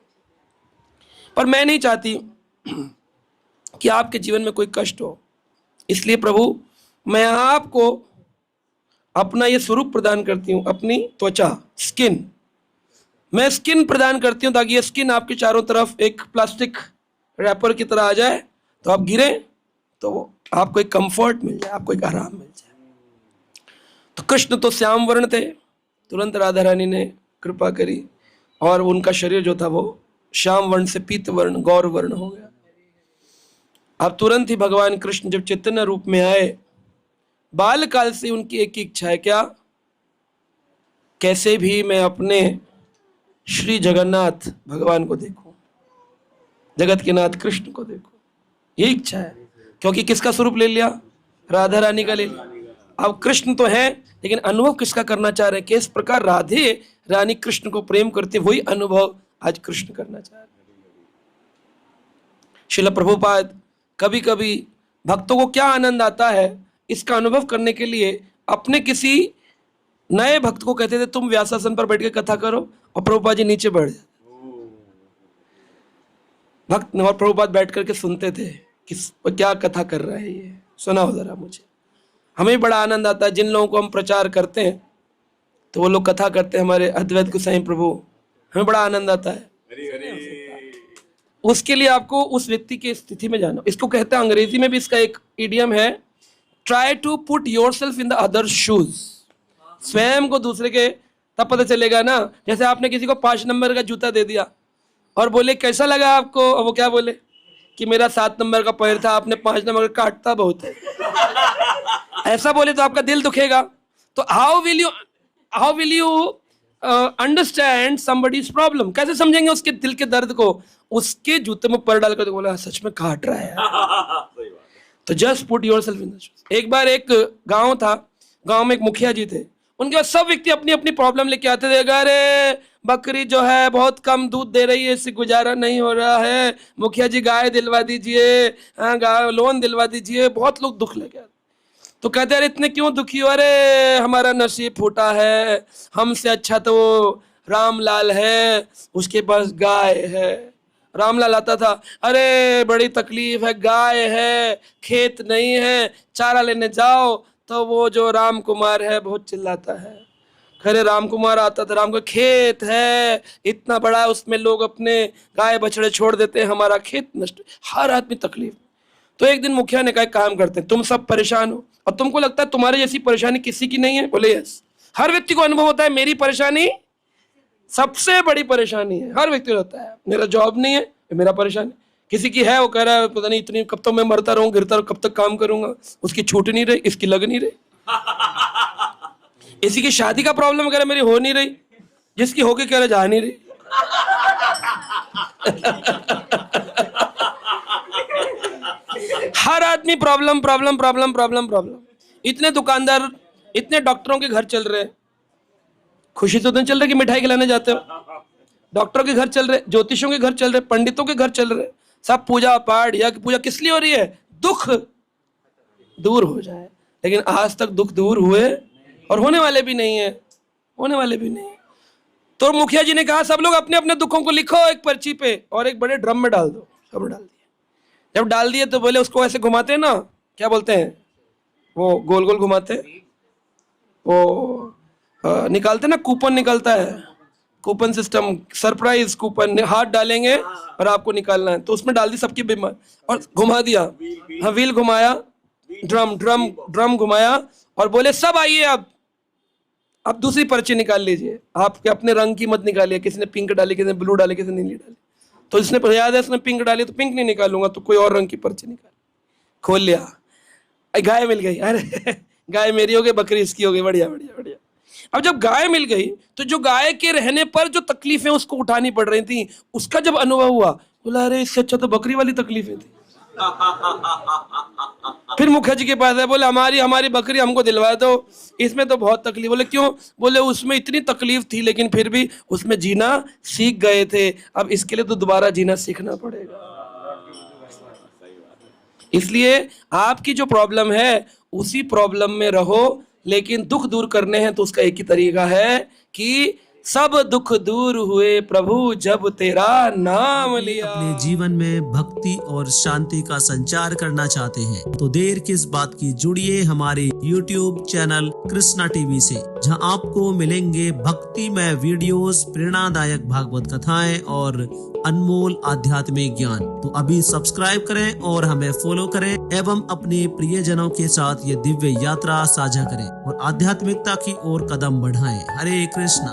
पर मैं नहीं चाहती कि आपके जीवन में कोई कष्ट हो, इसलिए प्रभु मैं आपको अपना ये स्वरूप प्रदान करती हूँ, अपनी त्वचा, स्किन। मैं स्किन प्रदान करती हूँ ताकि ये स्किन आपके चारों तरफ एक प्लास्टिक रैपर की तरह आ जाए, तो आप गिरे तो आपको एक कंफर्ट मिल जाए, आपको एक आराम मिल जाए। तो कृष्ण तो श्याम वर्ण थे, तुरंत राधा रानी ने कृपा करी और उनका शरीर जो था वो श्याम वर्ण से पीत वर्ण, गौर वर्ण हो गया। अब तुरंत ही भगवान कृष्ण जब चैतन्य रूप में आए, बाल काल से उनकी एक ही इच्छा है, क्या? कैसे भी मैं अपने श्री जगन्नाथ भगवान को देखूं, जगत के नाथ कृष्ण को देखूं, ये इच्छा है। क्योंकि किसका स्वरूप ले लिया? राधा रानी का ले लिया। अब कृष्ण तो है, लेकिन अनुभव किसका करना चाह रहे हैं? किस प्रकार राधे रानी कृष्ण को प्रेम करते, वही अनुभव आज कृष्ण करना चाह रहे हैं। श्रील प्रभुपाद कभी कभी भक्तों को क्या आनंद आता है इसका अनुभव करने के लिए अपने किसी नए भक्त को कहते थे तुम व्यासासन पर बैठ के कथा करो, और प्रभुपाद जी नीचे बैठ जाते। भक्त और प्रभुपाद बैठ करके सुनते थे कि क्या कथा कर रहा है ये, सुनाओ जरा मुझे। हमें बड़ा आनंद आता है, जिन लोगों को हम प्रचार करते हैं तो वो लोग कथा करते हैं, हमारे अद्वैत गोसाई प्रभु, हमें बड़ा आनंद आता है। उसके लिए आपको उस व्यक्ति की स्थिति में जाना। इसको कहते हैं, अंग्रेजी में भी इसका एक इडियम है, try to put yourself in the other shoes. स्वयं को दूसरे के, तब पता चलेगा ना। जैसे आपने किसी को 5 नंबर का जूता दे दिया और बोले कैसा लगा आपको, और वो क्या बोले कि मेरा 7 नंबर का पैर था, आपने 5 नंबर का, काटता बहुत है। ऐसा बोले तो आपका दिल दुखेगा। तो how will you understand somebody's problem? कैसे समझेंगे उसके दिल के दर्द को? उसके जूते में पैर डालकर तो बोला सच में काट रहा है। तो just put yourself in the shoes. एक बार एक गांव था, गांव में एक मुखिया जी थे, उनके पास सब व्यक्ति अपनी अपनी प्रॉब्लम लेके आते थे। अरे बकरी जो है बहुत कम दूध दे रही है, इससे गुजारा नहीं हो रहा है, मुखिया जी गाय दिलवा दीजिए, गाय लोन दिलवा दीजिए। बहुत लोग दुख लगे। तो कहते अरे इतने क्यों दुखी हो? अरे हमारा नसीब फूटा है, हमसे अच्छा तो वो रामलाल है, उसके पास गाय है। रामलाल आता था, अरे बड़ी तकलीफ है, गाय है, खेत नहीं है, चारा लेने जाओ तो वो जो राम कुमार है बहुत चिल्लाता है। खरे राम कुमार आता था, राम को खेत है इतना बड़ा, उसमें लोग अपने गाय बछड़े छोड़ देते हैं, हमारा खेत नष्ट। हर आदमी तकलीफ। तो एक दिन मुखिया ने कहा काम करते हैं, तुम सब परेशान हो और तुमको लगता है तुम्हारे जैसी परेशानी किसी की नहीं है? बोले यस। हर व्यक्ति को अनुभव होता है मेरी परेशानी सबसे बड़ी परेशानी है, हर व्यक्ति को होता है। मेरा जॉब नहीं है, मेरा परेशानी। किसी की है, वो कह रहा है पता नहीं इतनी कब तक मैं मरता रहूं, गिरता रहूं, कब तक काम करूंगा, उसकी छूट नहीं रही, इसकी लग नहीं रही। इसी की शादी का प्रॉब्लम कह रहा मेरी हो नहीं रही, जिसकी होके कह रहा जा नहीं रही। हर आदमी problem problem problem problem problem. इतने दुकानदार, इतने डॉक्टरों के घर चल रहे हैं, खुशी तो नहीं चल रही कि मिठाई खिलाने जाते हो। डॉक्टरों के घर चल रहे, ज्योतिषों के घर चल रहे, पंडितों के घर चल रहे, सब पूजा पाठ या पूजा किस लिए हो रही है? दुख दूर हो जाए। लेकिन आज तक दुख दूर हुए और होने वाले भी नहीं है, होने वाले भी नहीं। तो मुखिया जी ने कहा सब लोग अपने अपने दुखों को लिखो एक पर्ची पे और एक बड़े ड्रम में डाल दो। सब डाल दिए। जब डाल दिए तो बोले उसको ऐसे घुमाते हैं ना, क्या बोलते हैं वो, गोल गोल घुमाते, वो निकालते ना, कूपन निकलता है, कूपन सिस्टम, सरप्राइज कूपन, हाथ डालेंगे और आपको निकालना है। तो उसमें डाल दी सबकी बीमार और घुमा दिया। हाँ, व्हील घुमाया, ड्रम ड्रम ड्रम घुमाया और बोले सब आइए अब दूसरी पर्ची निकाल लीजिए। आपके अपने रंग की मत निकालिए, किसी ने पिंक डाली, किसी ने ब्लू डाली, किसी ने नीली डाली। तो जिसने याद है उसने पिंक डाली तो पिंक नहीं निकालूंगा, तो कोई और रंग की पर्ची निकाल। खोल लिया, गाय मिल गई। अरे गाय मेरी हो गई, बकरी इसकी हो गई, बढ़िया बढ़िया बढ़िया। अब जब गाय मिल गई तो जो गाय के रहने पर जो तकलीफें उसको उठानी पड़ रही थी, उसका जब अनुभव हुआ, बोला अरे इससे अच्छा तो बकरी वाली तकलीफें थी। फिर मुखिया जी के पास है, बोले हमारी बकरी हमको दिलवा दो, इसमें तो बहुत तकलीफ। बोले क्यों? बोले उसमें इतनी तकलीफ थी लेकिन फिर भी उसमें जीना सीख गए थे, अब इसके लिए तो दोबारा जीना सीखना पड़ेगा। इसलिए आपकी जो प्रॉब्लम है उसी प्रॉब्लम में रहो, लेकिन दुख दूर करने हैं तो उसका एक ही तरीका है कि सब दुख दूर हुए प्रभु जब तेरा नाम लिया। अपने जीवन में भक्ति और शांति का संचार करना चाहते हैं तो देर किस बात की, जुड़िए हमारे YouTube चैनल कृष्णा टीवी से, जहां आपको मिलेंगे भक्तिमय वीडियोस, प्रेरणादायक भागवत कथाएं और अनमोल आध्यात्मिक ज्ञान। तो अभी सब्सक्राइब करें और हमें फॉलो करें एवं अपने प्रियजनों के साथ ये दिव्य यात्रा साझा करें और आध्यात्मिकता की ओर कदम बढ़ाएं। हरे कृष्णा।